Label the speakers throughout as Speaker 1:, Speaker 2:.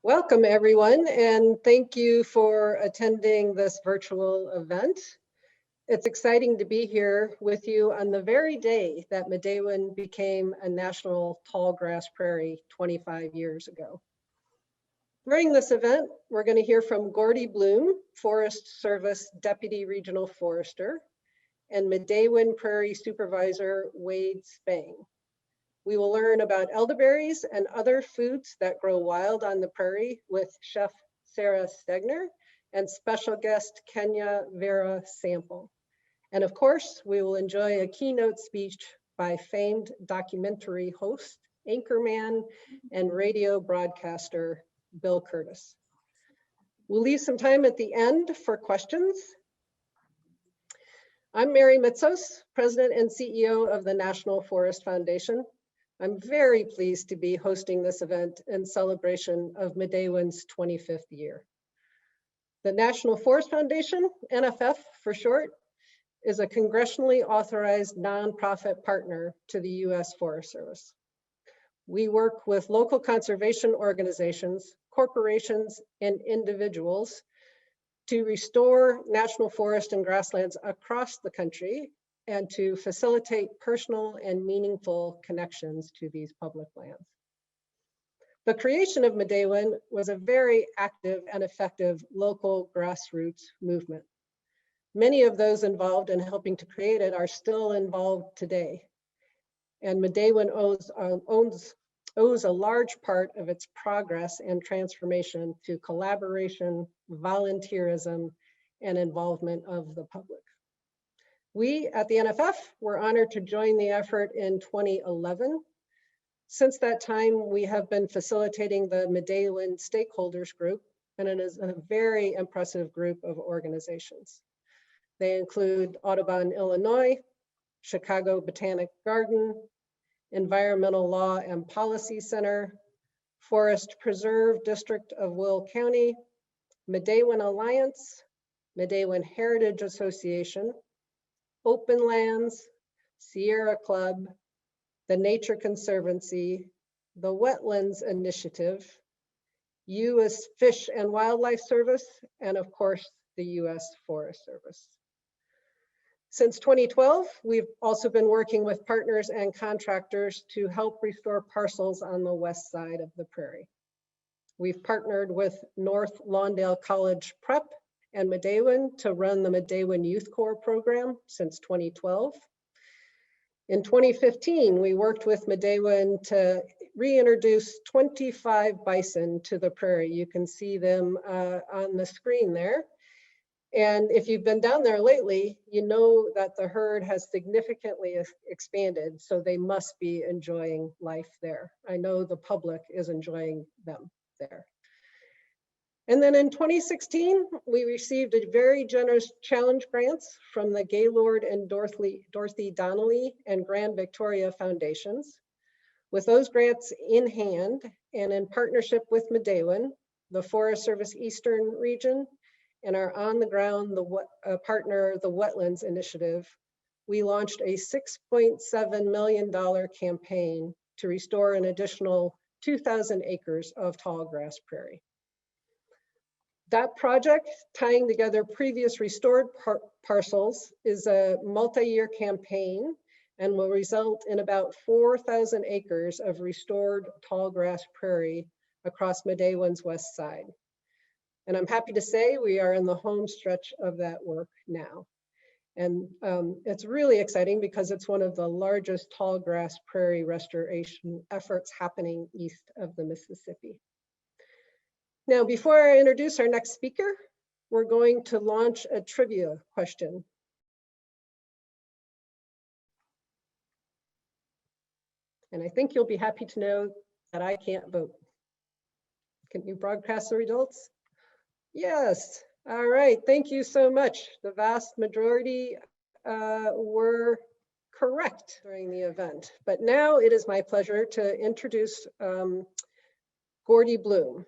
Speaker 1: Welcome everyone, and thank you for attending this virtual event. It's exciting to be here with you on the very day that Midewin became a national tallgrass prairie 25 years ago. During this event, we're going to hear from Gordy Bloom, Forest Service Deputy Regional Forester, and Midewin Prairie Supervisor Wade Spang. We will learn about elderberries and other foods that grow wild on the prairie with Chef Sarah Stegner and special guest Kenya Vera-Sample. And of course, we will enjoy a keynote speech by famed documentary host, anchorman, and radio broadcaster, Bill Kurtis. We'll leave some time at the end for questions. I'm Mary Mitsos, President and CEO of the National Forest Foundation. I'm very pleased to be hosting this event in celebration of Midewin's 25th year. The National Forest Foundation, NFF for short, is a congressionally authorized nonprofit partner to the U.S. Forest Service. We work with local conservation organizations, corporations, and individuals to restore national forest and grasslands across the country and to facilitate personal and meaningful connections to these public lands. The creation of Midewin was a very active and effective local grassroots movement. Many of those involved in helping to create it are still involved today. And Midewin owes a large part of its progress and transformation to collaboration, volunteerism, and involvement of the public. We at the NFF were honored to join the effort in 2011. Since that time, we have been facilitating the Medellin Stakeholders Group, and it is a very impressive group of organizations. They include Audubon, Illinois, Chicago Botanic Garden, Environmental Law and Policy Center, Forest Preserve District of Will County, Midewin Alliance, Midewin Heritage Association, Open Lands, Sierra Club, the Nature Conservancy, the Wetlands Initiative, U.S. Fish and Wildlife Service, and of course, the U.S. Forest Service. Since 2012, we've also been working with partners and contractors to help restore parcels on the west side of the prairie. We've partnered with North Lawndale College Prep and Midewin to run the Midewin Youth Corps program since 2012. In 2015, we worked with Midewin to reintroduce 25 bison to the prairie. You can see them on the screen there. And if you've been down there lately, you know that the herd has significantly expanded, so they must be enjoying life there. I know the public is enjoying them there. And then in 2016, we received a very generous challenge grants from the Gaylord and Dorothy Donnelly and Grand Victoria Foundations. With those grants in hand and in partnership with Midewin, the Forest Service Eastern Region, and our on-the-ground partner, the Wetlands Initiative, we launched a $6.7 million campaign to restore an additional 2,000 acres of tallgrass prairie. That project, tying together previous restored parcels, is a multi-year campaign and will result in about 4,000 acres of restored tallgrass prairie across Midewin's west side. And I'm happy to say we are in the home stretch of that work now. And it's really exciting because it's one of the largest tallgrass prairie restoration efforts happening east of the Mississippi. Now, before I introduce our next speaker, we're going to launch a trivia question. And I think you'll be happy to know that I can't vote. Can you broadcast the results? Yes. All right. Thank you so much. The vast majority were correct during the event. But now it is my pleasure to introduce Gordy Bloom.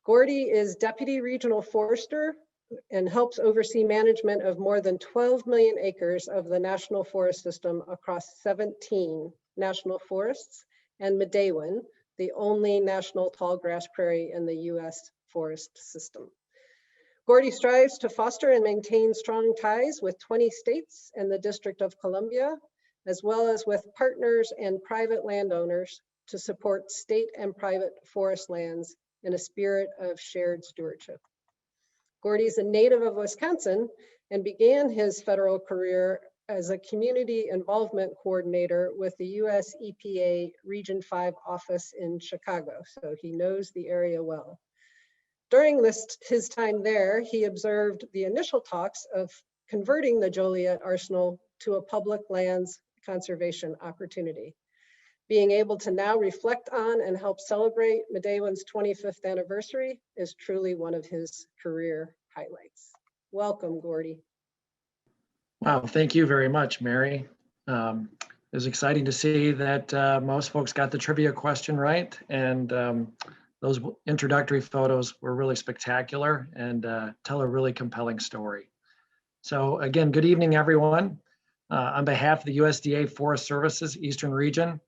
Speaker 1: Gordy is Deputy Regional Forester and helps oversee management of more than 12 million acres of the National Forest System across 17 national forests and Midewin, the only national tallgrass prairie in the U.S. forest system. Gordy strives to foster and maintain strong ties with 20 states and the District of Columbia, as well as with partners and private landowners to support state and private forest lands in a spirit of shared stewardship. Gordy is a native of Wisconsin and began his federal career as a community involvement coordinator with the US EPA Region 5 office in Chicago, so he knows the area well. During his time there, he observed the initial talks of converting the Joliet Arsenal to a public lands conservation opportunity. Being able to now reflect on and help celebrate Midewin's 25th anniversary is truly one of his career highlights. Welcome, Gordy.
Speaker 2: Wow, thank you very much, Mary. It was exciting to see that most folks got the trivia question right, and those introductory photos were really spectacular and tell a really compelling story. So again, good evening, everyone. On behalf of the USDA Forest Services Eastern Region,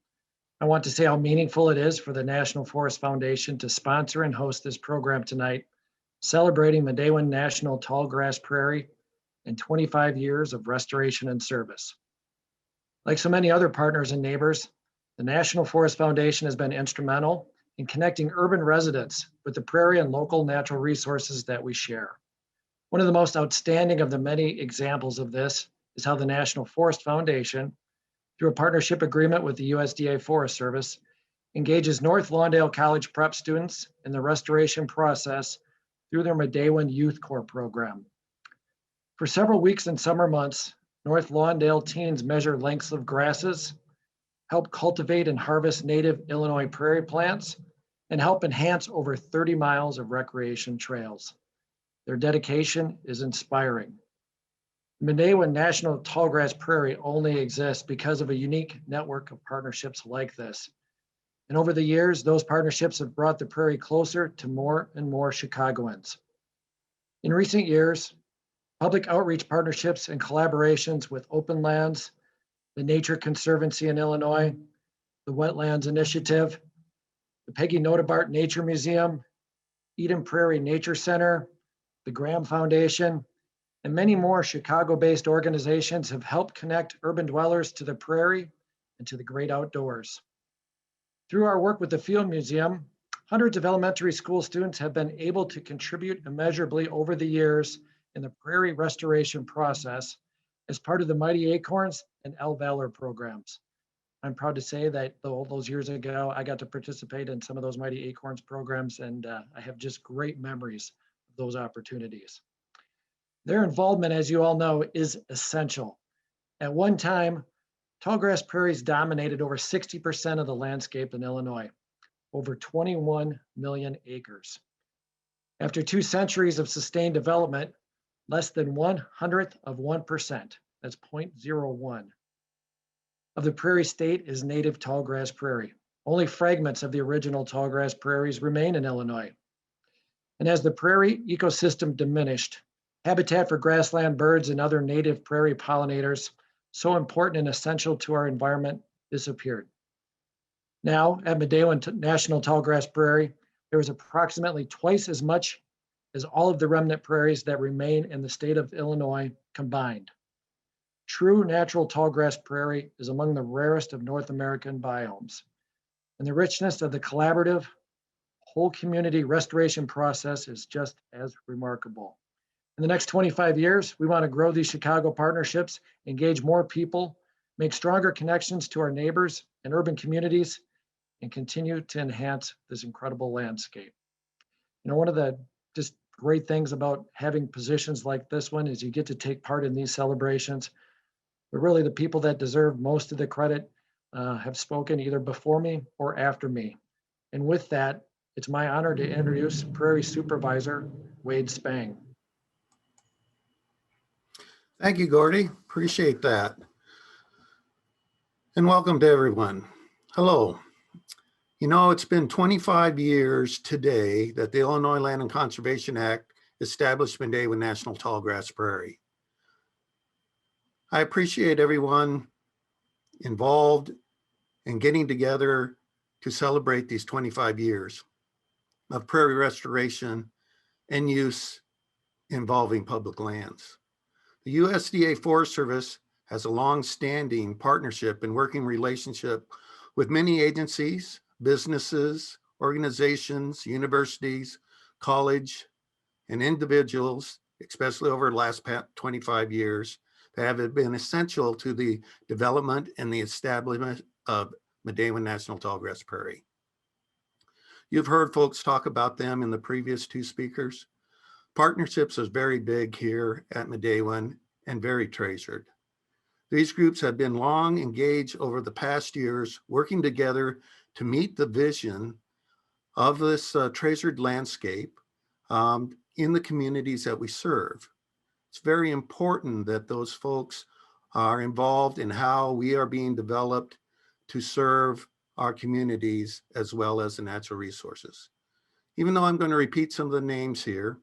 Speaker 2: I want to say how meaningful it is for the National Forest Foundation to sponsor and host this program tonight, celebrating Midewin National Tallgrass Prairie and 25 years of restoration and service. Like so many other partners and neighbors, the National Forest Foundation has been instrumental in connecting urban residents with the prairie and local natural resources that we share. One of the most outstanding of the many examples of this is how the National Forest Foundation, through a partnership agreement with the USDA Forest Service, engages North Lawndale College prep students in the restoration process through their Midewin Youth Corps program. For several weeks and summer months, North Lawndale teens measure lengths of grasses, help cultivate and harvest native Illinois prairie plants, and help enhance over 30 miles of recreation trails. Their dedication is inspiring. Midewin National Tallgrass Prairie only exists because of a unique network of partnerships like this. And over the years, those partnerships have brought the prairie closer to more and more Chicagoans. In recent years, public outreach partnerships and collaborations with Open Lands, the Nature Conservancy in Illinois, the Wetlands Initiative, the Peggy Notebart Nature Museum, Eden Prairie Nature Center, the Graham Foundation, and many more Chicago-based organizations have helped connect urban dwellers to the prairie and to the great outdoors. Through our work with the Field Museum, hundreds of elementary school students have been able to contribute immeasurably over the years in the prairie restoration process as part of the Mighty Acorns and El Valor programs. I'm proud to say that all those years ago, I got to participate in some of those Mighty Acorns programs, and I have just great memories of those opportunities. Their involvement, as you all know, is essential. At one time, tallgrass prairies dominated over 60% of the landscape in Illinois, over 21 million acres. After 2 centuries of sustained development, less than 1/100th of 1%, that's 0.01, of the prairie state is native tallgrass prairie. Only fragments of the original tallgrass prairies remain in Illinois. And as the prairie ecosystem diminished, habitat for grassland birds and other native prairie pollinators, so important and essential to our environment, disappeared. Now, at Midewin National Tallgrass Prairie, there is approximately twice as much as all of the remnant prairies that remain in the state of Illinois combined. True natural tallgrass prairie is among the rarest of North American biomes. And the richness of the collaborative, whole community restoration process is just as remarkable. In the next 25 years, we want to grow these Chicago partnerships, engage more people, make stronger connections to our neighbors and urban communities, and continue to enhance this incredible landscape. You know, one of the just great things about having positions like this one is you get to take part in these celebrations. But really the people that deserve most of the credit have spoken either before me or after me. And with that, it's my honor to introduce Prairie Supervisor Wade Spang.
Speaker 3: Thank you, Gordy. Appreciate that. And welcome to everyone. Hello. You know, it's been 25 years today that the Illinois Land and Conservation Act established Midewin National Tallgrass Prairie. I appreciate everyone involved in getting together to celebrate these 25 years of prairie restoration and use involving public lands. The USDA Forest Service has a long-standing partnership and working relationship with many agencies, businesses, organizations, universities, college, and individuals, especially over the last 25 years, that have been essential to the development and the establishment of Midewin National Tallgrass Prairie. You've heard folks talk about them in the previous two speakers. Partnerships is very big here at Midewin and very treasured. These groups have been long engaged over the past years, working together to meet the vision of this treasured landscape in the communities that we serve. It's very important that those folks are involved in how we are being developed to serve our communities as well as the natural resources. Even though I'm going to repeat some of the names here,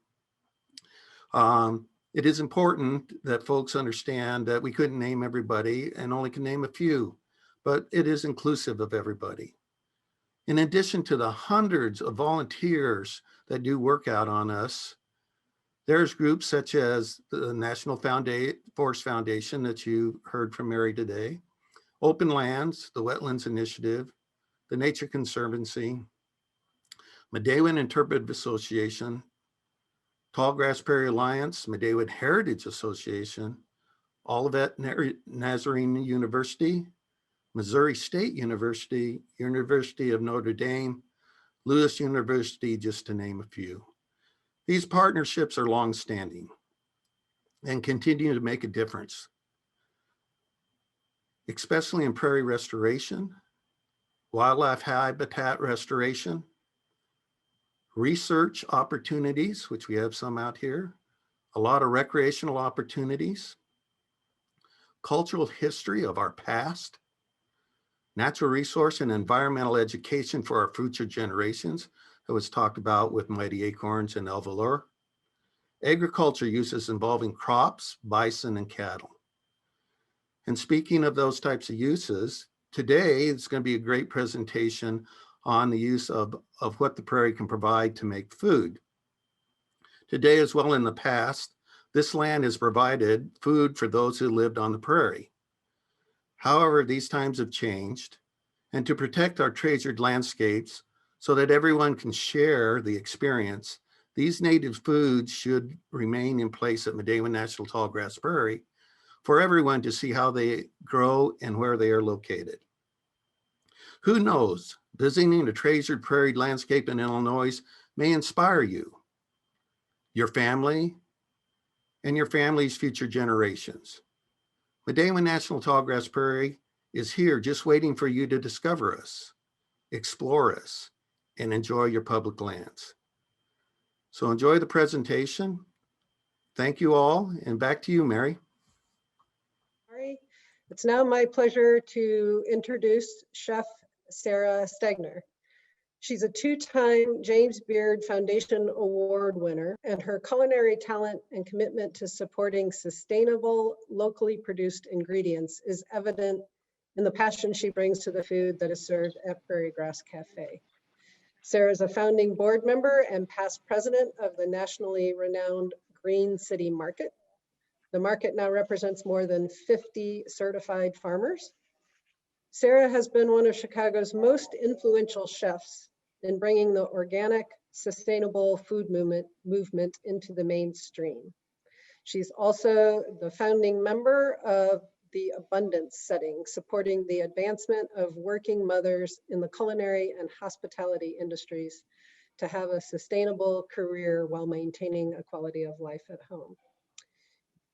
Speaker 3: it is important that folks understand that we couldn't name everybody and only can name a few, but it is inclusive of everybody. In addition to the hundreds of volunteers that do work out on us, there's groups such as the National Forest Foundation that you heard from Mary today, Open Lands, the Wetlands Initiative, the Nature Conservancy, Midewin Interpretive Association, Tallgrass Prairie Alliance, Midewin Heritage Association, Olivet Nazarene University, Missouri State University, University of Notre Dame, Lewis University, just to name a few. These partnerships are longstanding and continue to make a difference, especially in prairie restoration, wildlife habitat restoration, research opportunities, which we have some out here, a lot of recreational opportunities, cultural history of our past, natural resource and environmental education for our future generations, that was talked about with Mighty Acorns and El Valor, agriculture uses involving crops, bison, and cattle. And speaking of those types of uses, today it's going to be a great presentation on the use of what the prairie can provide to make food. Today, as well in the past, this land has provided food for those who lived on the prairie. However, these times have changed, and to protect our treasured landscapes so that everyone can share the experience, these native foods should remain in place at Midewin National Tallgrass Prairie for everyone to see how they grow and where they are located. Who knows, visiting a treasured prairie landscape in Illinois may inspire you, your family, and your family's future generations. Midewin National Tallgrass Prairie is here just waiting for you to discover us, explore us, and enjoy your public lands. So enjoy the presentation. Thank you all, and back to you, Mary.
Speaker 1: It's now my pleasure to introduce Chef Sarah Stegner. She's a two-time James Beard Foundation Award winner, and her culinary talent and commitment to supporting sustainable, locally produced ingredients is evident in the passion she brings to the food that is served at Prairie Grass Café. Sarah is a founding board member and past president of the nationally renowned Green City Market. The market now represents more than 50 certified farmers. Sarah has been one of Chicago's most influential chefs in bringing the organic, sustainable food movement into the mainstream. She's also the founding member of the Abundance Setting, supporting the advancement of working mothers in the culinary and hospitality industries to have a sustainable career while maintaining a quality of life at home.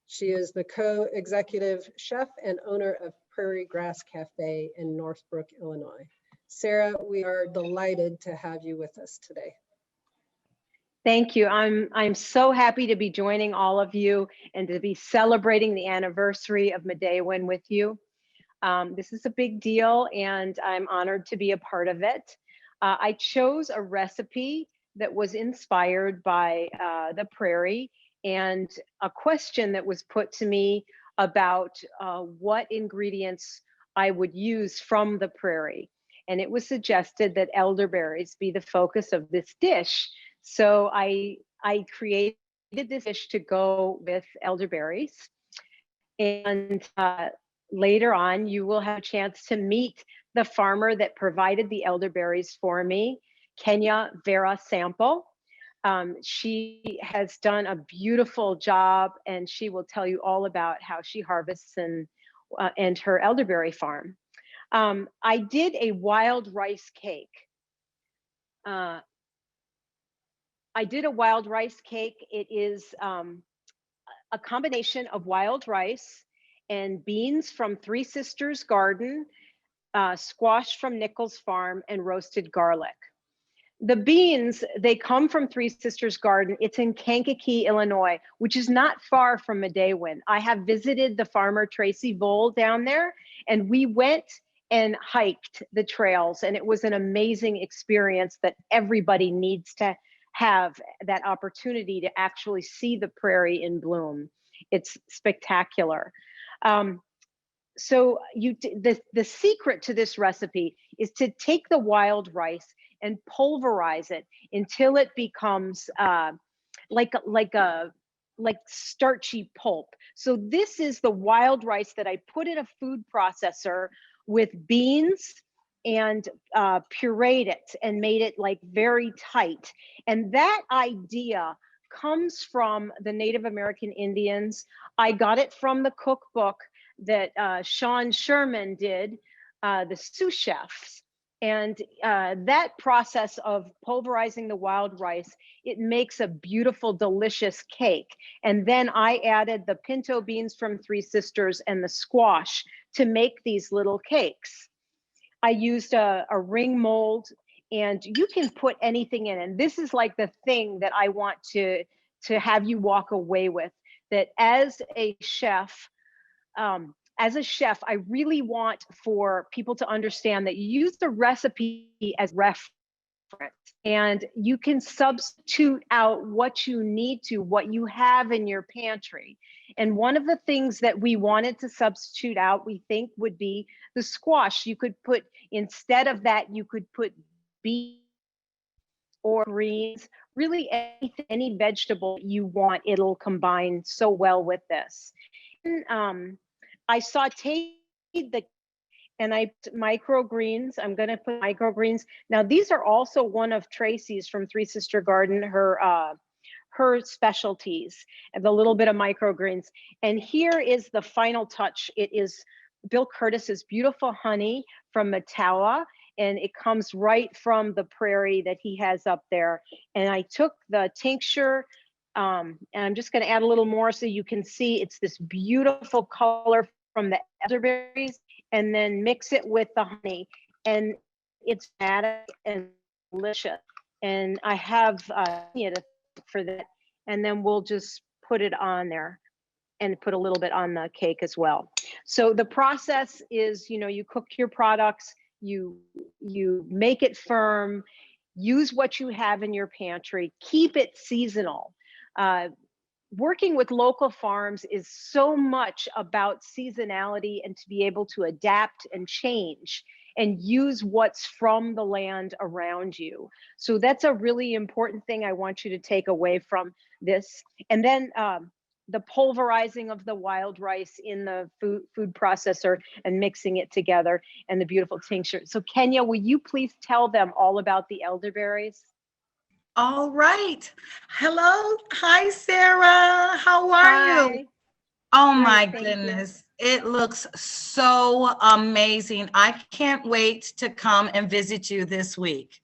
Speaker 1: She is the co-executive chef and owner of Prairie Grass Café in Northbrook, Illinois. Sarah, we are delighted to have you with us today.
Speaker 4: Thank you. I'm so happy to be joining all of you and to be celebrating the anniversary of Midewin with you. This is a big deal, and I'm honored to be a part of it. I chose a recipe that was inspired by the prairie and a question that was put to me about what ingredients I would use from the prairie. and it was suggested that elderberries be the focus of this dish. So I created this dish to go with elderberries. And later on, you will have a chance to meet the farmer that provided the elderberries for me, Kenya Vera-Sample. She has done a beautiful job, and she will tell you all about how she harvests and her elderberry farm. I did a wild rice cake. I did a wild rice cake. It is a combination of wild rice and beans from Three Sisters Garden, squash from Nichols Farm, and roasted garlic. The beans, they come from Three Sisters Garden. It's in Kankakee, Illinois, which is not far from Midewin. I have visited the farmer Tracy Vole down there, and we went and hiked the trails, and it was an amazing experience that everybody needs to have that opportunity to actually see the prairie in bloom. It's spectacular. So the secret to this recipe is to take the wild rice and pulverize it until it becomes like starchy pulp. So this is the wild rice that I put in a food processor with beans and pureed it and made it like very tight. And that idea comes from the Native American Indians. I got it from the cookbook that Sean Sherman did, the sous chefs. And that process of pulverizing the wild rice, it makes a beautiful, delicious cake. And then I added the pinto beans from Three Sisters and the squash to make these little cakes. I used a ring mold, and you can put anything in. And this is like the thing that I want to have you walk away with, that as a chef, I really want for people to understand that you use the recipe as reference, and you can substitute out what you need to, what you have in your pantry. And one of the things that we wanted to substitute out, we think, would be the squash. You could put, instead of that, you could put beans or greens, really any vegetable you want. It'll combine so well with this. And, I sauteed and I put microgreens. I'm going to put microgreens. Now, these are also one of Tracy's from Three Sister Garden, her specialties, and the little bit of microgreens. And here is the final touch. It is Bill Kurtis's beautiful honey from Mattawa, and it comes right from the prairie that he has up there. And I took the tincture, and I'm just going to add a little more so you can see it's this beautiful color from the elderberries, and then mix it with the honey, and it's aromatic and delicious. And I have for that, and then we'll just put it on there and put a little bit on the cake as well. So the process is, you cook your products, you make it firm, use what you have in your pantry, keep it seasonal. Working with local farms is so much about seasonality and to be able to adapt and change and use what's from the land around you. So that's a really important thing I want you to take away from this. And then the pulverizing of the wild rice in the food processor and mixing it together, and the beautiful tincture. So Kenya, will you please tell them all about the elderberries?
Speaker 5: All right. Hello. Hi, Sarah. How are you? Oh my goodness. It looks so amazing. I can't wait to come and visit you this week.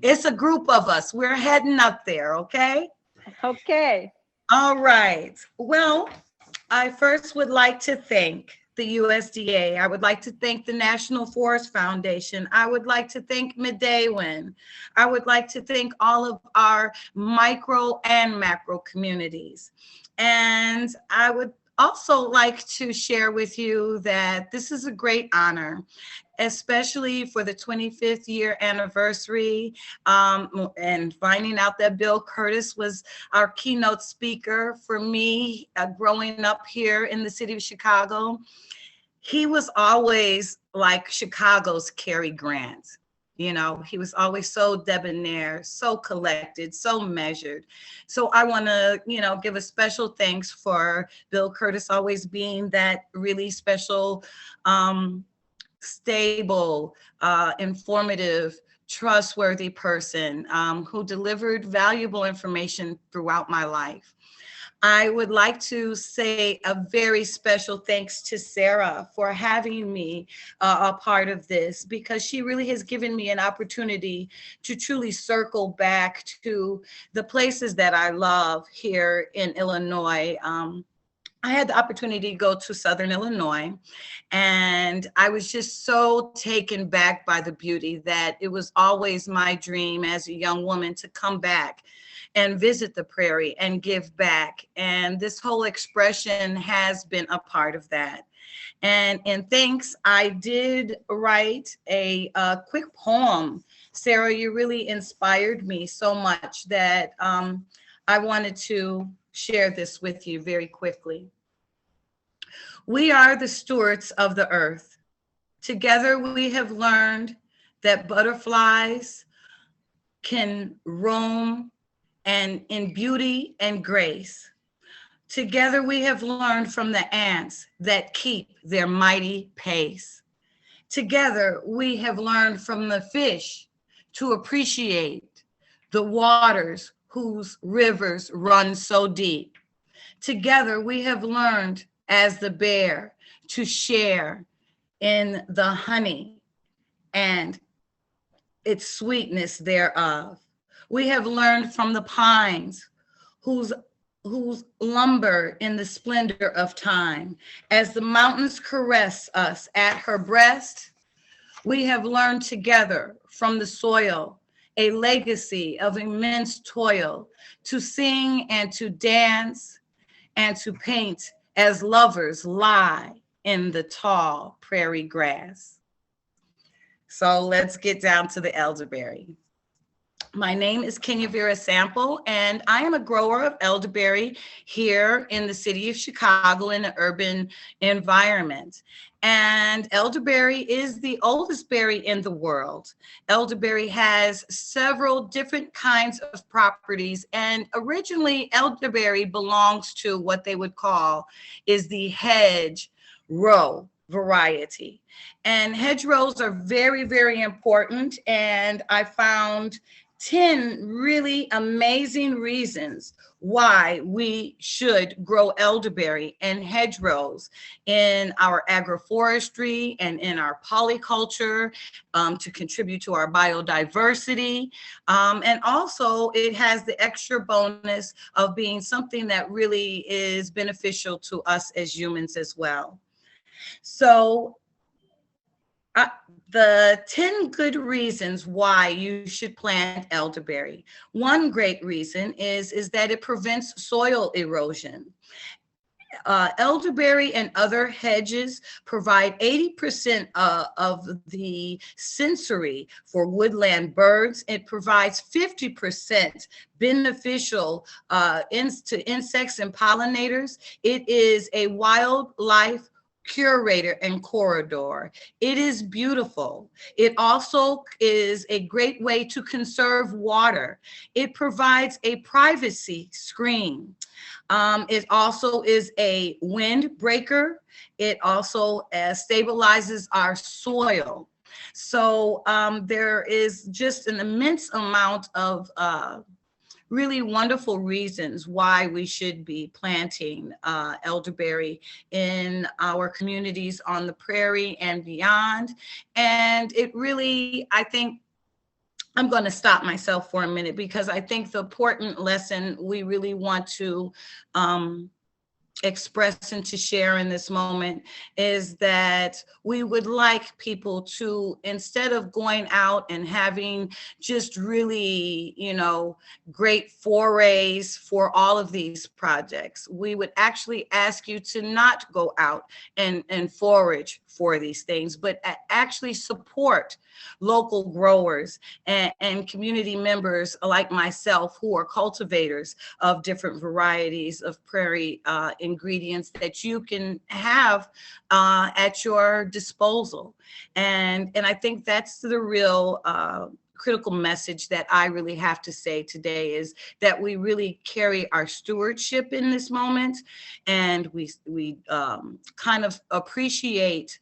Speaker 5: It's a group of us. We're heading up there, okay?
Speaker 4: Okay.
Speaker 5: All right. Well, I first would like to thank the USDA. I would like to thank the National Forest Foundation. I would like to thank Midewin. I would like to thank all of our micro and macro communities. And I would also like to share with you that this is a great honor, especially for the 25th year anniversary, and finding out that Bill Kurtis was our keynote speaker for me growing up here in the city of Chicago. he was always like Chicago's Cary Grant. You know, he was always so debonair, so collected, so measured. So I want to, you know, give a special thanks for Bill Kurtis always being that really special, stable, informative, trustworthy person who delivered valuable information throughout my life. I would like to say a very special thanks to Sarah for having me a part of this, because she really has given me an opportunity to truly circle back to the places that I love here in Illinois. I had the opportunity to go to Southern Illinois, and I was just so taken back by the beauty that it was always my dream as a young woman to come back and visit the prairie and give back. And this whole expression has been a part of that. And in thanks, I did write a quick poem. Sarah, you really inspired me so much that I wanted to share this with you very quickly. We are the stewards of the earth. Together we have learned that butterflies can roam and in beauty and grace. Together we have learned from the ants that keep their mighty pace. Together we have learned from the fish to appreciate the waters whose rivers run so deep. Together we have learned as the bear to share in the honey and its sweetness thereof. We have learned from the pines whose lumber in the splendor of time. As the mountains caress us at her breast, we have learned together from the soil a legacy of immense toil to sing and to dance and to paint as lovers lie in the tall prairie grass. So let's get down to the elderberry. My name is Vera-Sample, and I am a grower of elderberry here in the city of Chicago in an urban environment. And elderberry is the oldest berry in the world. Elderberry has several different kinds of properties, and originally elderberry belongs to what they would call is the hedgerow variety. And hedgerows are very, very important, and I found 10 really amazing reasons why we should grow elderberry and hedgerows in our agroforestry and in our polyculture to contribute to our biodiversity. And also it has the extra bonus of being something that really is beneficial to us as humans as well. So the 10 good reasons why you should plant elderberry. One great reason is that it prevents soil erosion. Elderberry and other hedges provide 80% of the sensory for woodland birds. It provides 50% beneficial to insects and pollinators. It is a wildlife curator and corridor. It is beautiful. It also is a great way to conserve water. It provides a privacy screen. It also is a windbreaker. It also stabilizes our soil. So there is just an immense amount of really wonderful reasons why we should be planting elderberry in our communities on the prairie and beyond. And it really, I think, I'm going to stop myself for a minute because I think the important lesson we really want to express and to share in this moment is that we would like people to, instead of going out and having just really, you know, great forays for all of these projects, we would actually ask you to not go out and forage for these things, but actually support local growers and community members like myself who are cultivators of different varieties of prairie ingredients that you can have at your disposal. And I think that's the real critical message that I really have to say today, is that we really carry our stewardship in this moment, and we kind of appreciate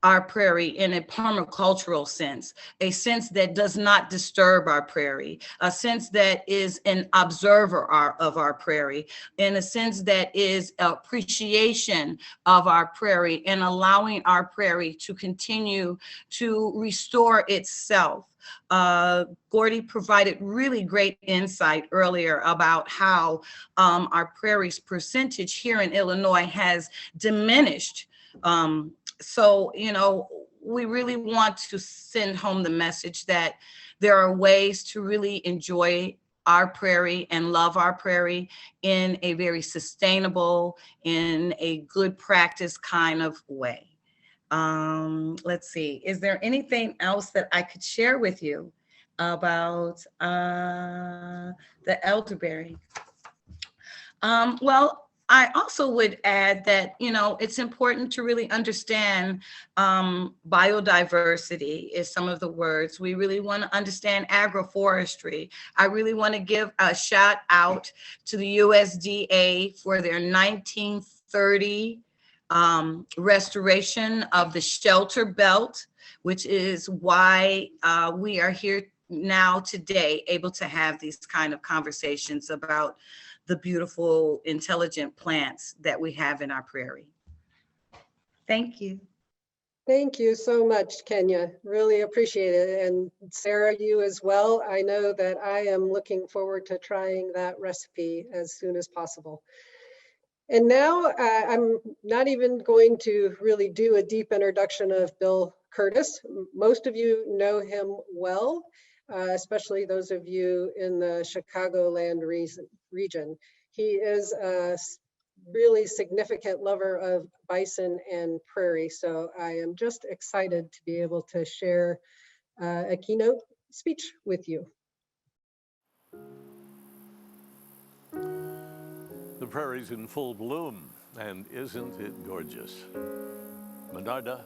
Speaker 5: our prairie in a permacultural sense, a sense that does not disturb our prairie, a sense that is an observer of our prairie, in a sense that is appreciation of our prairie, and allowing our prairie to continue to restore itself. Gordy provided really great insight earlier about how our prairie's percentage here in Illinois has diminished. So, you know, we really want to send home the message that there are ways to really enjoy our prairie and love our prairie in a very sustainable, in a good practice kind of way. Let's see, is there anything else that I could share with you about the elderberry? Well, I also would add that, you know, it's important to really understand biodiversity is some of the words. We really want to understand agroforestry. I really want to give a shout out to the USDA for their 1930 restoration of the shelter belt, which is why we are here now today able to have these kind of conversations about the beautiful, intelligent plants that we have in our prairie. Thank you.
Speaker 1: Thank you so much, Kenya. Really appreciate it. And Sarah, you as well. I know that I am looking forward to trying that recipe as soon as possible. And now I'm not even going to really do a deep introduction of Bill Kurtis. Most of you know him well, especially those of you in the Chicagoland region. He is a really significant lover of bison and prairie. So I am just excited to be able to share a keynote speech with you.
Speaker 6: The prairie's in full bloom, and isn't it gorgeous? Monarda,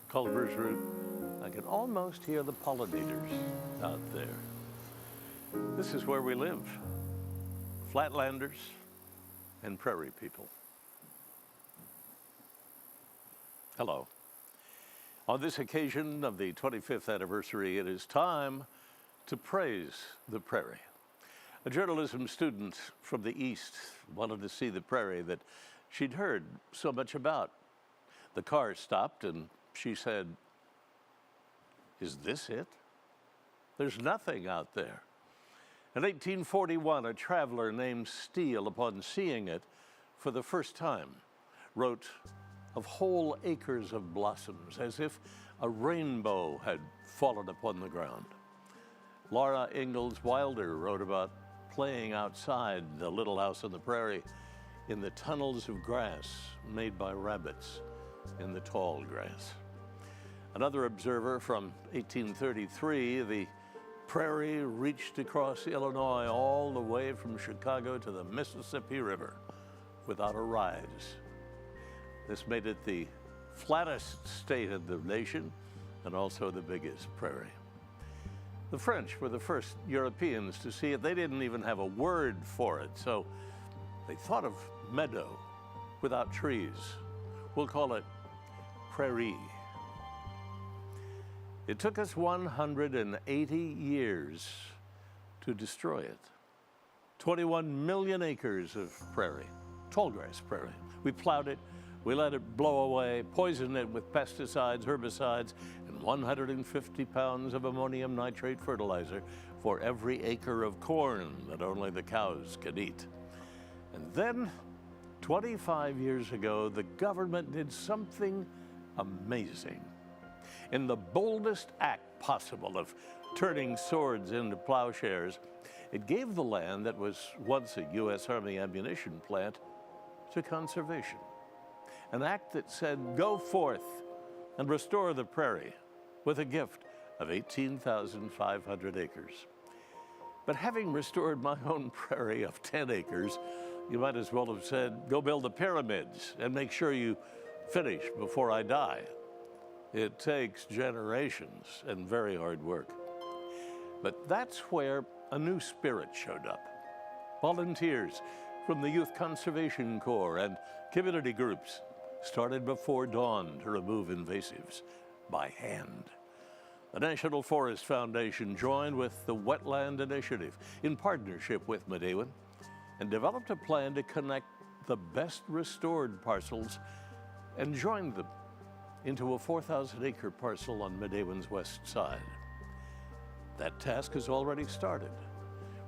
Speaker 6: Culver's root, I can almost hear the pollinators out there. This is where we live, flatlanders and prairie people. Hello. On this occasion of the 25th anniversary, it is time to praise the prairie. A journalism student from the East wanted to see the prairie that she'd heard so much about. The car stopped and she said, "Is this it? There's nothing out there." In 1841, a traveler named Steele, upon seeing it for the first time, wrote of whole acres of blossoms, as if a rainbow had fallen upon the ground. Laura Ingalls Wilder wrote about playing outside the little house on the prairie in the tunnels of grass made by rabbits in the tall grass. Another observer from 1833, the prairie reached across Illinois all the way from Chicago to the Mississippi River without a rise. This made it the flattest state in the nation and also the biggest prairie. The French were the first Europeans to see it. They didn't even have a word for it, so they thought of meadow without trees. We'll call it prairie. It took us 180 years to destroy it. 21 million acres of prairie, tallgrass prairie. We plowed it, we let it blow away, poisoned it with pesticides, herbicides, and 150 pounds of ammonium nitrate fertilizer for every acre of corn that only the cows could eat. And then, 25 years ago, the government did something amazing. In the boldest act possible of turning swords into plowshares, it gave the land that was once a U.S. Army ammunition plant to conservation. An act that said, go forth and restore the prairie with a gift of 18,500 acres. But having restored my own prairie of 10 acres, You might as well have said, go build the pyramids and make sure you finish before I die. It takes generations and very hard work. But that's where a new spirit showed up. Volunteers from the Youth Conservation Corps and community groups started before dawn to remove invasives by hand. The National Forest Foundation joined with the Wetlands Initiative in partnership with Midewin and developed a plan to connect the best restored parcels and join them into a 4,000-acre parcel on Midewin's west side. That task has already started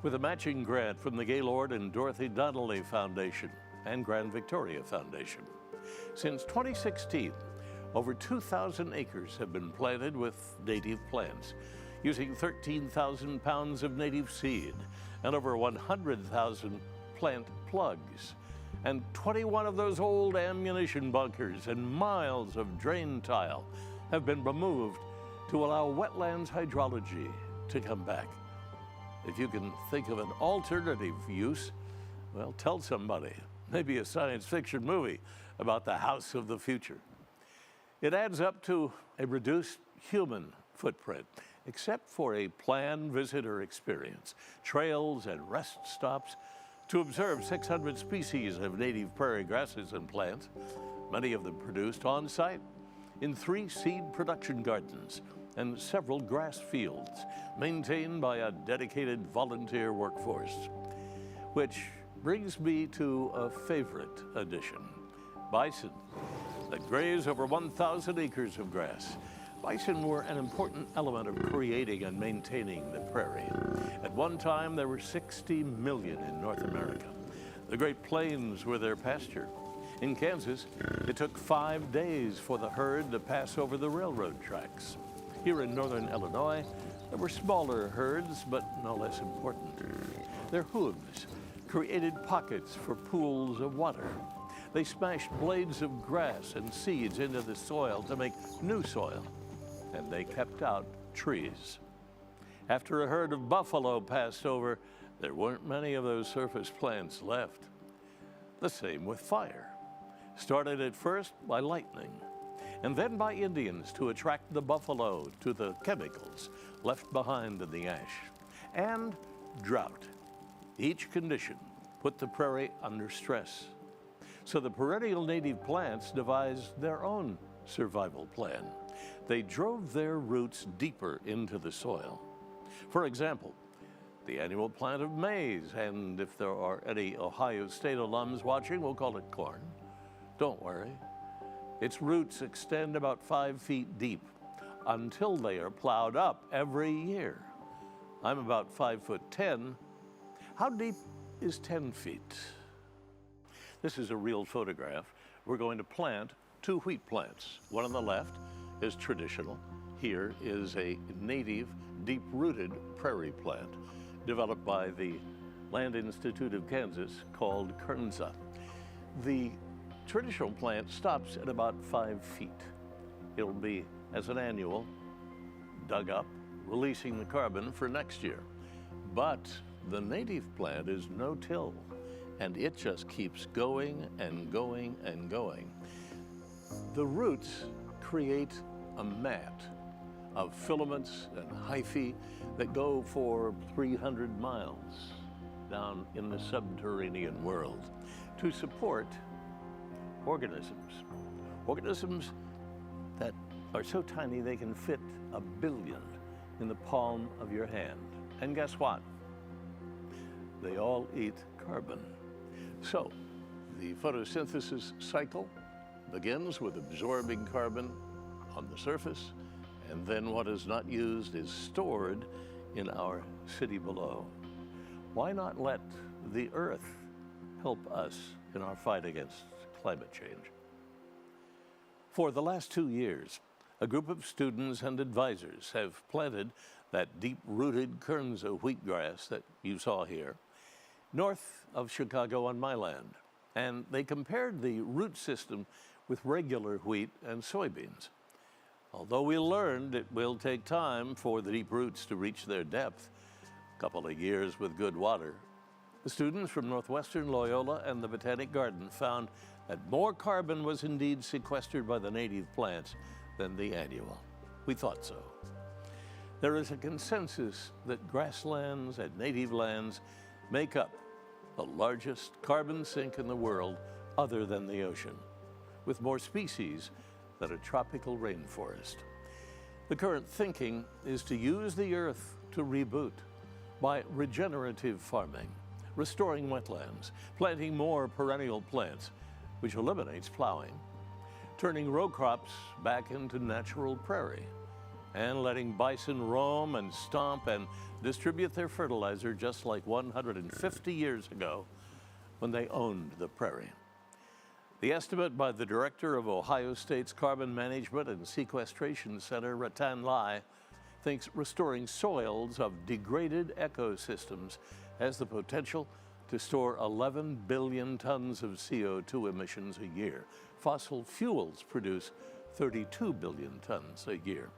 Speaker 6: with a matching grant from the Gaylord and Dorothy Donnelly Foundation and Grand Victoria Foundation. Since 2016, over 2,000 acres have been planted with native plants, using 13,000 pounds of native seed and over 100,000 plant plugs. And 21 of those old ammunition bunkers and miles of drain tile have been removed to allow wetlands hydrology to come back. If you can think of an alternative use, well, tell somebody. Maybe a science fiction movie about the house of the future. It adds up to a reduced human footprint, except for a planned visitor experience, trails and rest stops to observe 600 species of native prairie grasses and plants, many of them produced on site in 3 seed production gardens and several grass fields maintained by a dedicated volunteer workforce. Which brings me to a favorite addition, bison, that graze over 1,000 acres of grass. Bison were an important element of creating and maintaining the prairie. At one time, there were 60 million in North America. The Great Plains were their pasture. In Kansas, it took 5 days for the herd to pass over the railroad tracks. Here in northern Illinois, there were smaller herds, but no less important. Their hooves created pockets for pools of water. They smashed blades of grass and seeds into the soil to make new soil, and they kept out trees. After a herd of buffalo passed over, there weren't many of those surface plants left. The same with fire. Started at first by lightning, and then by Indians to attract the buffalo to the chemicals left behind in the ash, and drought. Each condition put the prairie under stress. So the perennial native plants devised their own survival plan. They drove their roots deeper into the soil. For example, the annual plant of maize, and if there are any Ohio State alums watching, we'll call it corn. Don't worry. Its roots extend about 5 feet deep until they are plowed up every year. I'm about 5'10". How deep is 10 feet? This is a real photograph. We're going to plant 2 wheat plants. One on the left is traditional. Here is a native, deep-rooted prairie plant developed by the Land Institute of Kansas called Kernza. The traditional plant stops at about 5 feet. It'll be, as an annual, dug up, releasing the carbon for next year. But the native plant is no-till, and it just keeps going and going and going. The roots create a mat of filaments and hyphae that go for 300 miles down in the subterranean world to support organisms that are so tiny they can fit 1 billion in the palm of your hand. And guess what? They all eat carbon. So the photosynthesis cycle begins with absorbing carbon on the surface, and then what is not used is stored in our city below. Why not let the earth help us in our fight against climate change? For the last 2 years, a group of students and advisors have planted that deep-rooted Kernza wheatgrass that you saw here, north of Chicago on my land. And they compared the root system with regular wheat and soybeans. Although we learned it will take time for the deep roots to reach their depth, a couple of years with good water, The students from Northwestern Loyola and the Botanic Garden found that more carbon was indeed sequestered by the native plants than the annual. We thought so. There is a consensus that grasslands and native lands make up the largest carbon sink in the world other than the ocean, with more species than a tropical rainforest. The current thinking is to use the earth to reboot by regenerative farming, restoring wetlands, planting more perennial plants, which eliminates plowing, turning row crops back into natural prairie, and letting bison roam and stomp and distribute their fertilizer just like 150 years ago when they owned the prairie. The estimate by the director of Ohio State's Carbon Management and Sequestration Center, Ratan Lai, thinks restoring soils of degraded ecosystems has the potential to store 11 billion tons of CO2 emissions a year. Fossil fuels produce 32 billion tons a year.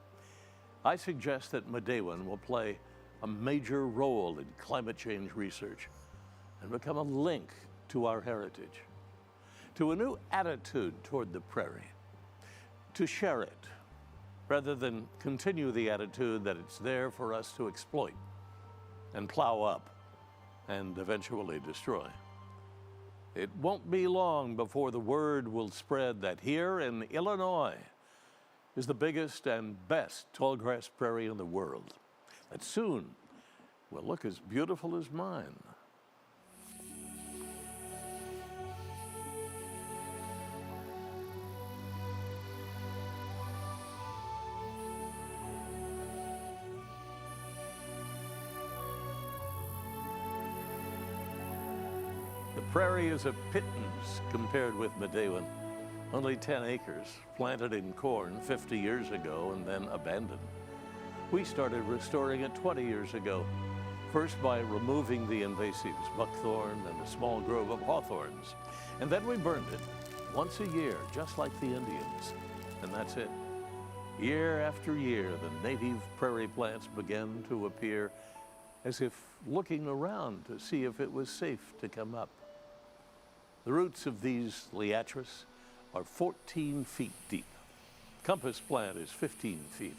Speaker 6: I suggest that Midewin will play a major role in climate change research and become a link to our heritage, to a new attitude toward the prairie, to share it, rather than continue the attitude that it's there for us to exploit and plow up and eventually destroy. It won't be long before the word will spread that here in Illinois is the biggest and best tallgrass prairie in the world, that soon will look as beautiful as mine. The prairie is a pittance compared with Midewin. Only 10 acres, planted in corn 50 years ago and then abandoned. We started restoring it 20 years ago, first by removing the invasives, buckthorn and a small grove of hawthorns. And then we burned it once a year, just like the Indians. And that's it. Year after year, the native prairie plants began to appear as if looking around to see if it was safe to come up. The roots of these liatris are 14 feet deep. Compass plant is 15 feet.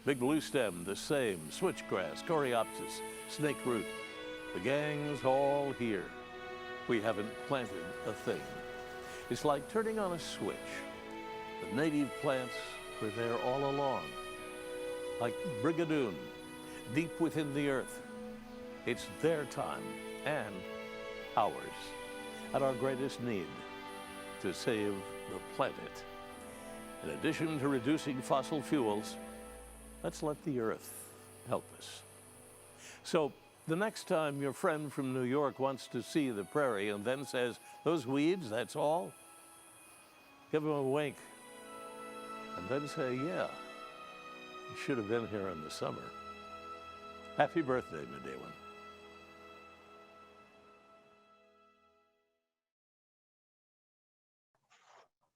Speaker 6: Big blue stem, the same. Switchgrass, coreopsis, snake root. The gang's all here. We haven't planted a thing. It's like turning on a switch. The native plants were there all along. Like brigadoon, deep within the earth. It's their time and ours, at our greatest need, to save the planet. In addition to reducing fossil fuels, let's let the earth help us. So the next time your friend from New York wants to see the prairie and then says, "Those weeds, that's all?" give him a wink and then say, "Yeah, you should have been here in the summer." Happy birthday, Midewin.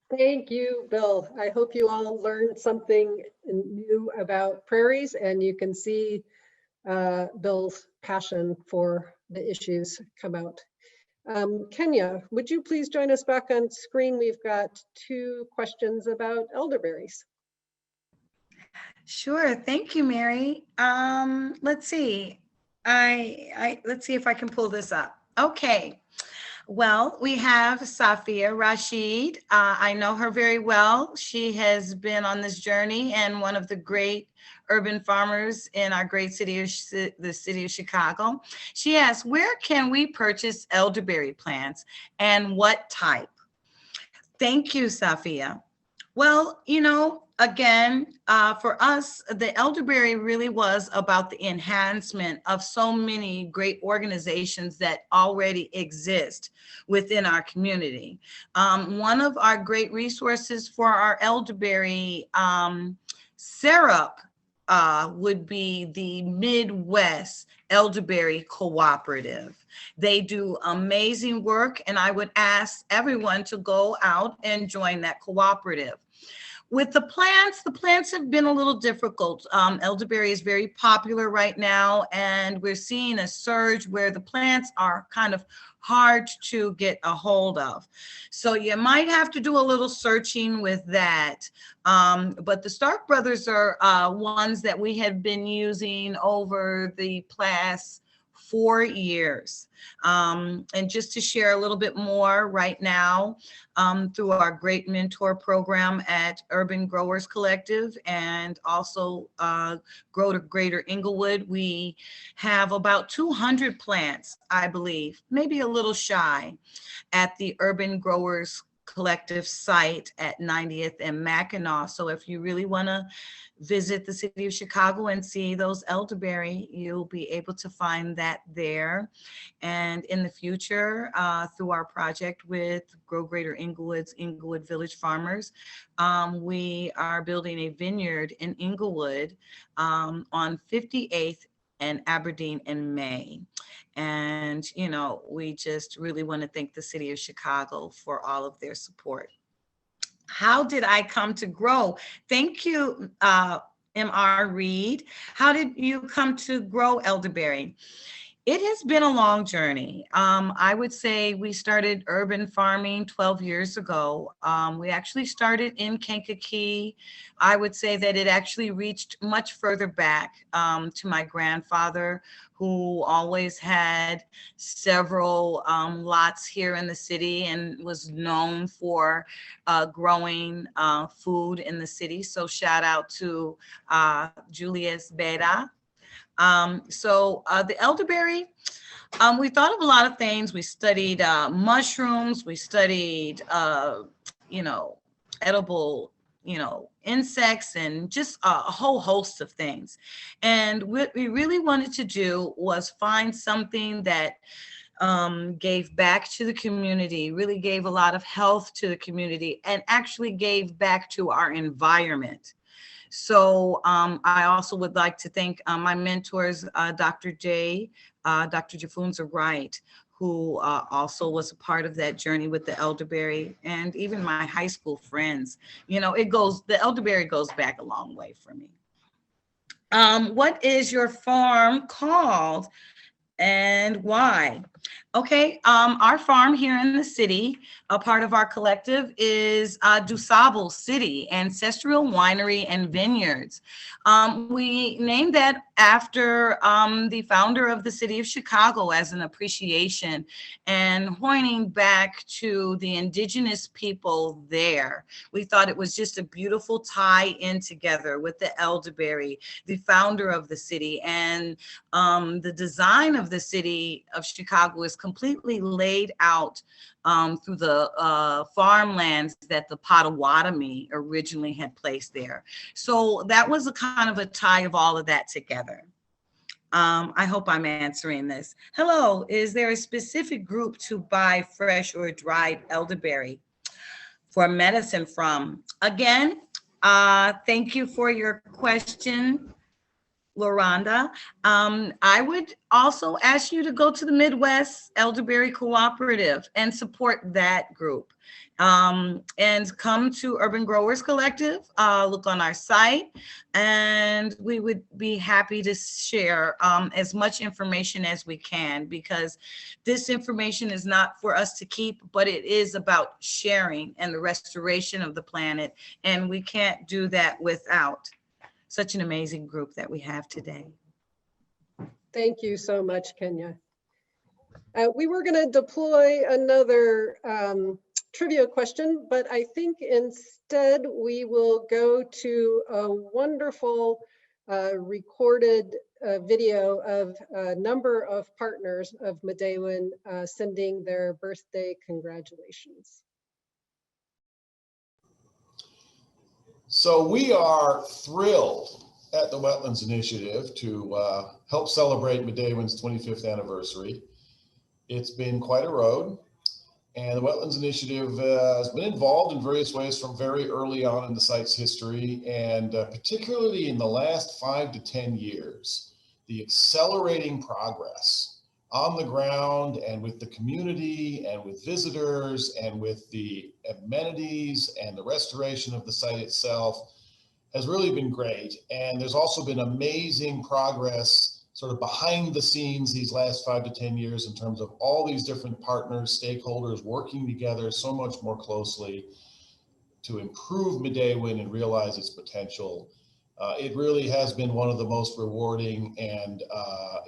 Speaker 1: Thank you, Bill. I hope you all learned something new about prairies, and you can see Bill's passion for the issues come out. Kenya, would you please join us back on screen? We've got 2 questions about elderberries.
Speaker 5: Sure, thank you, Mary. Let's see. Let's see if I can pull this up. Okay. Well, we have Safia Rashid. I know her very well. She has been on this journey and one of the great urban farmers in our great city, the city of Chicago. She asks, where can we purchase elderberry plants and what type? Thank you, Safia. Well, you know, again, for us, the elderberry really was about the enhancement of so many great organizations that already exist within our community. One of our great resources for our elderberry syrup would be the Midwest Elderberry Cooperative. They do amazing work, and I would ask everyone to go out and join that cooperative. With the plants have been a little difficult. Elderberry is very popular right now, and we're seeing a surge where the plants are kind of hard to get a hold of. So you might have to do a little searching with that. But the Stark Brothers are ones that we have been using over the past 4 years. And just to share a little bit more right now, through our Great Mentor program at Urban Growers Collective and also Grow to Greater Inglewood, we have about 200 plants, I believe, maybe a little shy, at the Urban Growers Collective site at 90th and Mackinac. So if you really want to visit the city of Chicago and see those elderberry, you'll be able to find that there. And in the future, through our project with Grow Greater Inglewood's Inglewood Village Farmers, we are building a vineyard in Inglewood on 58th and Aberdeen in May. And, you know, we just really want to thank the city of Chicago for all of their support. How did I come to grow? Thank you, M.R. Reed. How did you come to grow elderberry? It has been a long journey. I would say we started urban farming 12 years ago. We actually started in Kankakee. I would say that it actually reached much further back to my grandfather, who always had several lots here in the city and was known for growing food in the city. So shout out to Julius Beda. The elderberry, we thought of a lot of things. We studied mushrooms, we studied, edible, insects, and just a whole host of things. And what we really wanted to do was find something that gave back to the community, really gave a lot of health to the community, and actually gave back to our environment. So I also would like to thank my mentors, Dr. Jafunza Wright, who also was a part of that journey with the elderberry, and even my high school friends. You know, the elderberry goes back a long way for me. What is your farm called and why? Okay, our farm here in the city, a part of our collective, is DuSable City Ancestral Winery and Vineyards. We named that after the founder of the city of Chicago as an appreciation and pointing back to the indigenous people there. We thought it was just a beautiful tie in together with the elderberry, the founder of the city, and the design of the city of Chicago is completely laid out through the farmlands that the Potawatomi originally had placed there. So that was a kind of a tie of all of that together. I hope I'm answering this. Hello, is there a specific group to buy fresh or dried elderberry for medicine from? Again, thank you for your question, Loranda. I would also ask you to go to the Midwest Elderberry Cooperative and support that group. And come to Urban Growers Collective, look on our site, and we would be happy to share as much information as we can, because this information is not for us to keep, but it is about sharing and the restoration of the planet. And we can't do that without such an amazing group that we have today.
Speaker 1: Thank you so much, Kenya. We were going to deploy another trivia question, but I think instead we will go to a wonderful recorded video of a number of partners of Midewin sending their birthday congratulations.
Speaker 7: So we are thrilled at the Wetlands Initiative to help celebrate Midewin's 25th anniversary. It's been quite a road, and the Wetlands Initiative has been involved in various ways from very early on in the site's history, and particularly in the last 5 to 10 years, the accelerating progress on the ground and with the community and with visitors and with the amenities and the restoration of the site itself has really been great. And there's also been amazing progress sort of behind the scenes these last 5 to 10 years in terms of all these different partners, stakeholders working together so much more closely to improve Midewin and realize its potential. It really has been one of the most rewarding and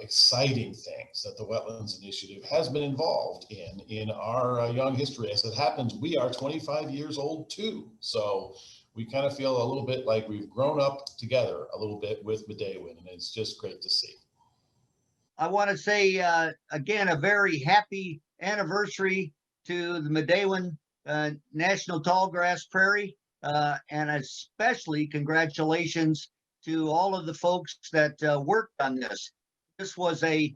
Speaker 7: exciting things that the Wetlands Initiative has been involved in our young history. As it happens, we are 25 years old too. So we kind of feel a little bit like we've grown up together a little bit with Midewin, and it's just great to see.
Speaker 8: I want to say, again, a very happy anniversary to the Midewin National Tallgrass Prairie, and especially congratulations to all of the folks that worked on this. This was a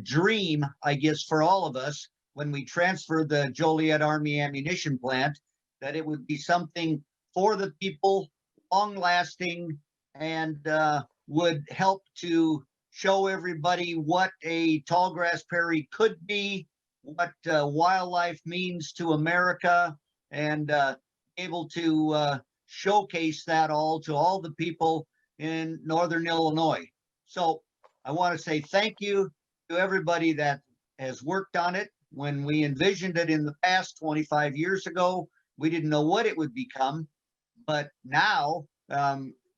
Speaker 8: dream, I guess, for all of us when we transferred the Joliet Army Ammunition Plant, that it would be something for the people, long-lasting, and would help to show everybody what a tallgrass prairie could be, what wildlife means to America, and able to showcase that all to all the people in Northern Illinois. So I want to say thank you to everybody that has worked on it. When we envisioned it in the past 25 years ago, we didn't know what it would become, but now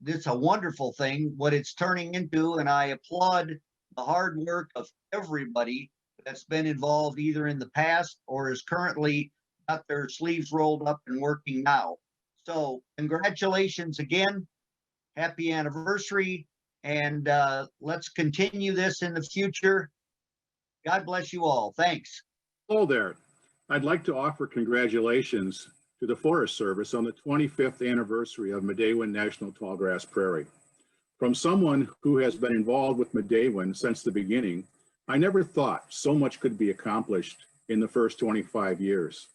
Speaker 8: it's a wonderful thing, what it's turning into, and I applaud the hard work of everybody that's been involved either in the past or is currently got their sleeves rolled up and working now. So congratulations again, happy anniversary, and let's continue this in the future. God bless you all. Thanks.
Speaker 9: Hello there. I'd like to offer congratulations to the Forest Service on the 25th anniversary of Midewin National Tallgrass Prairie. From someone who has been involved with Midewin since the beginning, I never thought so much could be accomplished in the first 25 years.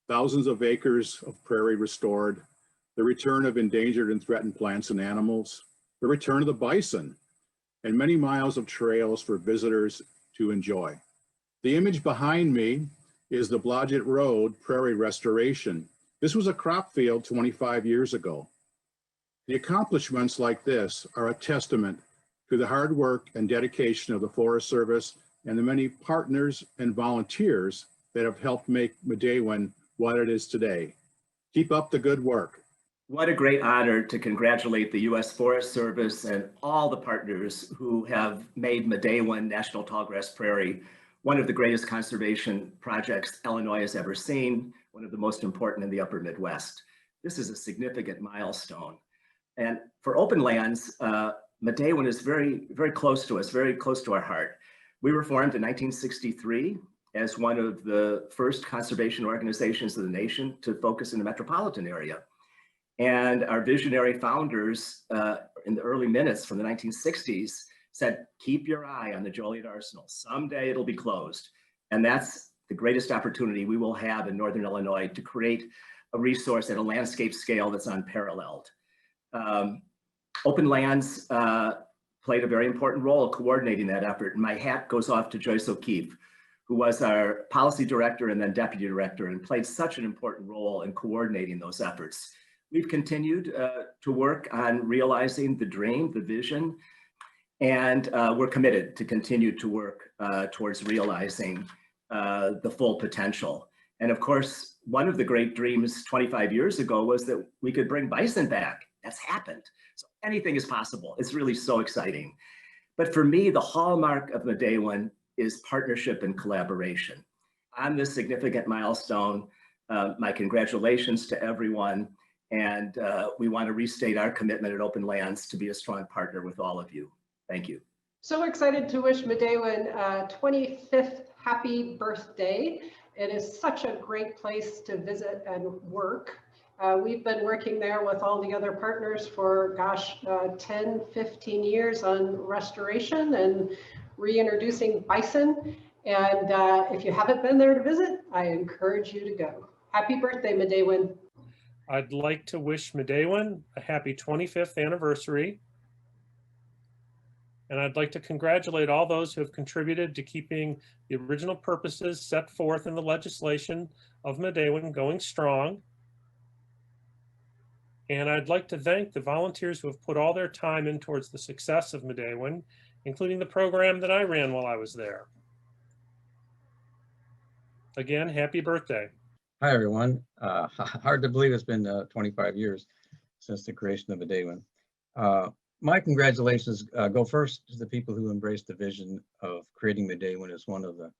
Speaker 9: Thousands of acres of prairie restored, the return of endangered and threatened plants and animals, the return of the bison, and many miles of trails for visitors to enjoy. The image behind me is the Blodgett Road Prairie Restoration. This was a crop field 25 years ago. The accomplishments like this are a testament to the hard work and dedication of the Forest Service and the many partners and volunteers that have helped make Midewin what it is today. Keep up the good work.
Speaker 10: What a great honor to congratulate the U.S. Forest Service and all the partners who have made Midewin National Tallgrass Prairie one of the greatest conservation projects Illinois has ever seen, one of the most important in the upper Midwest. This is a significant milestone. And for open lands, Midewin is very, very close to us, very close to our heart. We were formed in 1963 as one of the first conservation organizations in the nation to focus in the metropolitan area. And our visionary founders in the early minutes from the 1960s said, keep your eye on the Joliet Arsenal. Someday it'll be closed. And that's the greatest opportunity we will have in Northern Illinois to create a resource at a landscape scale that's unparalleled. Open lands played a very important role coordinating that effort. And my hat goes off to Joyce O'Keefe, who was our policy director and then deputy director and played such an important role in coordinating those efforts. We've continued to work on realizing the dream, the vision, and we're committed to continue to work towards realizing the full potential. And of course, one of the great dreams 25 years ago was that we could bring bison back. That's happened. So anything is possible. It's really so exciting. But for me, the hallmark of Midewin is partnership and collaboration. On this significant milestone, my congratulations to everyone. And we want to restate our commitment at Open Lands to be a strong partner with all of you. Thank you.
Speaker 1: So excited to wish Midewin 25th happy birthday. It is such a great place to visit and work. We've been working there with all the other partners for, gosh, 10, 15 years on restoration and reintroducing bison. And if you haven't been there to visit, I encourage you to go. Happy birthday, Midewin.
Speaker 11: I'd like to wish Midewin a happy 25th anniversary. And I'd like to congratulate all those who have contributed to keeping the original purposes set forth in the legislation of Midewin going strong. And I'd like to thank the volunteers who have put all their time in towards the success of Midewin, including the program that I ran while I was there. Again, happy birthday.
Speaker 12: Hi, everyone. Hard to believe it's been 25 years since the creation of Midewin. My congratulations go first to the people who embraced the vision of creating Midewin as one of the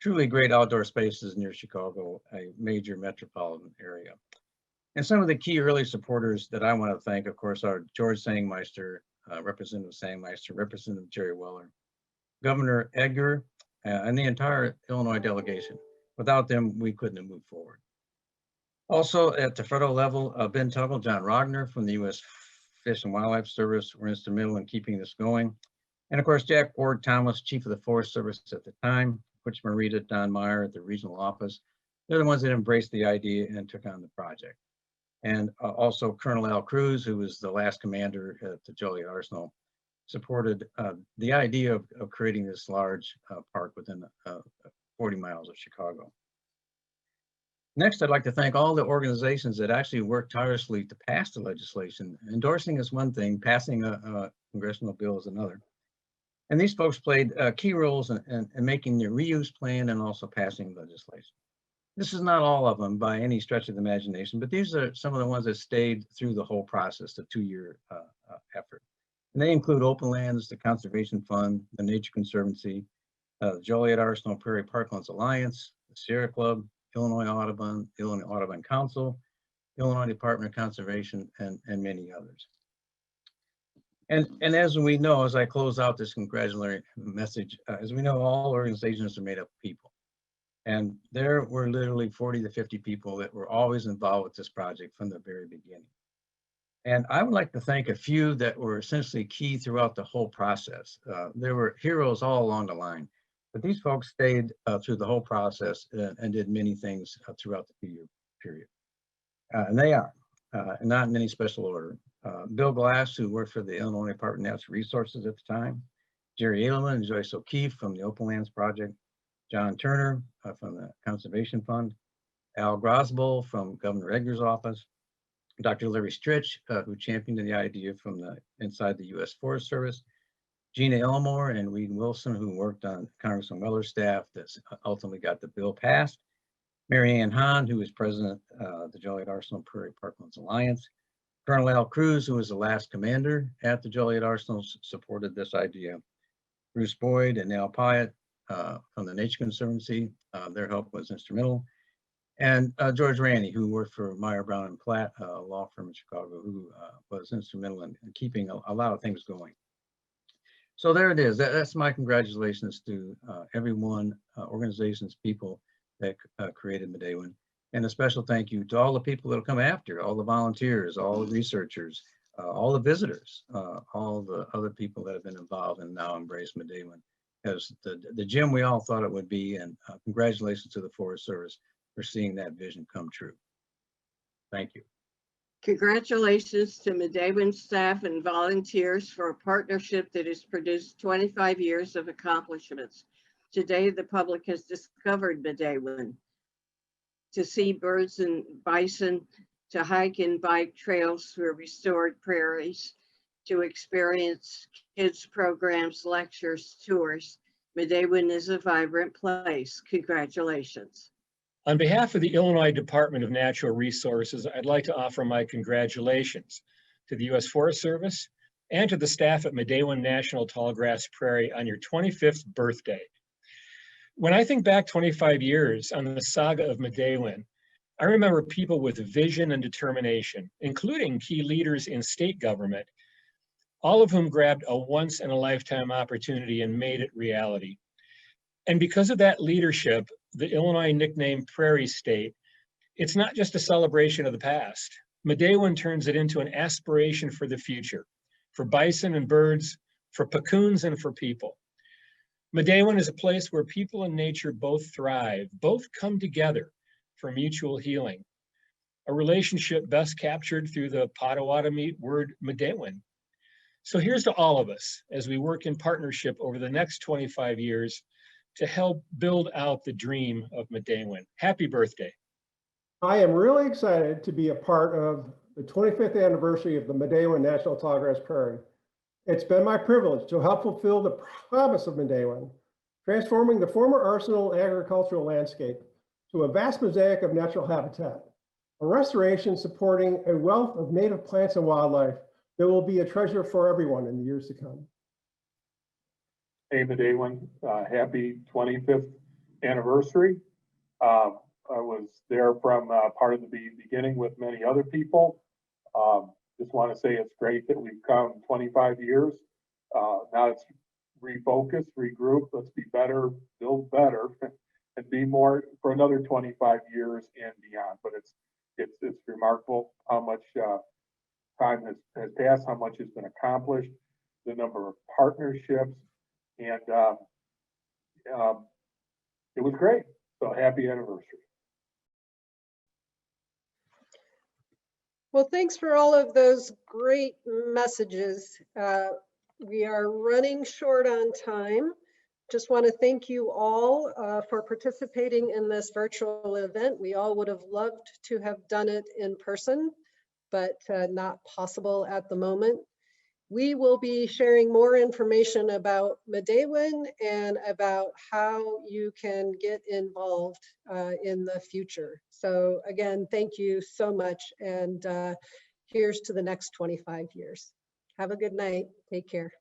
Speaker 12: truly great outdoor spaces near Chicago, a major metropolitan area. And some of the key early supporters that I want to thank, of course, are George Sangmeister, Representative Sangmeister, Representative Jerry Weller, Governor Edgar, and the entire Illinois delegation. Without them, we couldn't have moved forward. Also at the federal level, Ben Tuggle, John Rogner from the U.S. Fish and Wildlife Service were instrumental in keeping this going. And of course, Jack Ward Thomas, Chief of the Forest Service at the time, Butch Marita, Don Meyer at the regional office. They're the ones that embraced the idea and took on the project. And also Colonel Al Cruz, who was the last commander at the Joliet Arsenal, supported the idea of creating this large park within 40 miles of Chicago. Next, I'd like to thank all the organizations that actually worked tirelessly to pass the legislation. Endorsing is one thing, passing a congressional bill is another. And these folks played key roles in making the reuse plan and also passing legislation. This is not all of them by any stretch of the imagination, but these are some of the ones that stayed through the whole process, the 2-year effort. And they include Open Lands, the Conservation Fund, the Nature Conservancy, Joliet Arsenal Prairie Parklands Alliance, the Sierra Club, Illinois Audubon Council, Illinois Department of Conservation, and many others. And as we know, as I close out this congratulatory message, as we know, all organizations are made up of people. And there were literally 40 to 50 people that were always involved with this project from the very beginning. And I would like to thank a few that were essentially key throughout the whole process. There were heroes all along the line, but these folks stayed through the whole process and did many things throughout the 2-year period. And they are, not in any special order. Bill Glass, who worked for the Illinois Department of Natural Resources at the time, Jerry Edelman and Joyce O'Keefe from the Open Lands Project, John Turner from the Conservation Fund, Al Grosboll from Governor Edgar's office, Dr. Larry Stritch, who championed the idea from inside the U.S. Forest Service, Gina Elmore and Weed Wilson, who worked on Congressman Weller's staff that ultimately got the bill passed, Mary Ann Hahn, who was president of the Joliet Arsenal Prairie Parklands Alliance, Colonel Al Cruz, who was the last commander at the Joliet Arsenal, supported this idea, Bruce Boyd and Al Pyatt, from the Nature Conservancy, their help was instrumental. And George Randy, who worked for Meyer, Brown and Platt, a law firm in Chicago, who was instrumental in keeping a lot of things going. So there it is. That's my congratulations to everyone, organizations, people that created Midewin. And a special thank you to all the people that'll come after, all the volunteers, all the researchers, all the visitors, all the other people that have been involved and now embrace Midewin as the gem we all thought it would be. And congratulations to the Forest Service for seeing that vision come true. Thank you.
Speaker 13: Congratulations to Midewin staff and volunteers for a partnership that has produced 25 years of accomplishments. Today, the public has discovered Midewin. To see birds and bison, to hike and bike trails through restored prairies, to experience kids programs, lectures, tours. Midewin is a vibrant place. Congratulations.
Speaker 14: On behalf of the Illinois Department of Natural Resources, I'd like to offer my congratulations to the U.S. Forest Service and to the staff at Midewin National Tallgrass Prairie on your 25th birthday. When I think back 25 years on the saga of Midewin, I remember people with vision and determination, including key leaders in state government, all of whom grabbed a once-in-a-lifetime opportunity and made it reality. And because of that leadership, the Illinois nickname Prairie State, it's not just a celebration of the past. Midewin turns it into an aspiration for the future, for bison and birds, for pacoons and for people. Midewin is a place where people and nature both thrive, both come together for mutual healing. A relationship best captured through the Potawatomi word Midewin. So here's to all of us as we work in partnership over the next 25 years to help build out the dream of Midewin. Happy birthday.
Speaker 15: I am really excited to be a part of the 25th anniversary of the Midewin National Tallgrass Prairie. It's been my privilege to help fulfill the promise of Midewin, transforming the former arsenal agricultural landscape to a vast mosaic of natural habitat, a restoration supporting a wealth of native plants and wildlife that will be a treasure for everyone in the years to come.
Speaker 9: Hey, Midewin, happy 25th anniversary. I was there from part of the beginning with many other people. Just want to say it's great that we've come 25 years. Now it's refocus, regroup, let's be better, build better, and be more for another 25 years and beyond. But it's remarkable how much time has passed, how much has been accomplished, the number of partnerships, and it was great. So happy anniversary.
Speaker 1: Well, thanks for all of those great messages. We are running short on time. Just want to thank you all for participating in this virtual event. We all would have loved to have done it in person, but not possible at the moment. We will be sharing more information about Midewin and about how you can get involved in the future. So again, thank you so much. And here's to the next 25 years. Have a good night. Take care.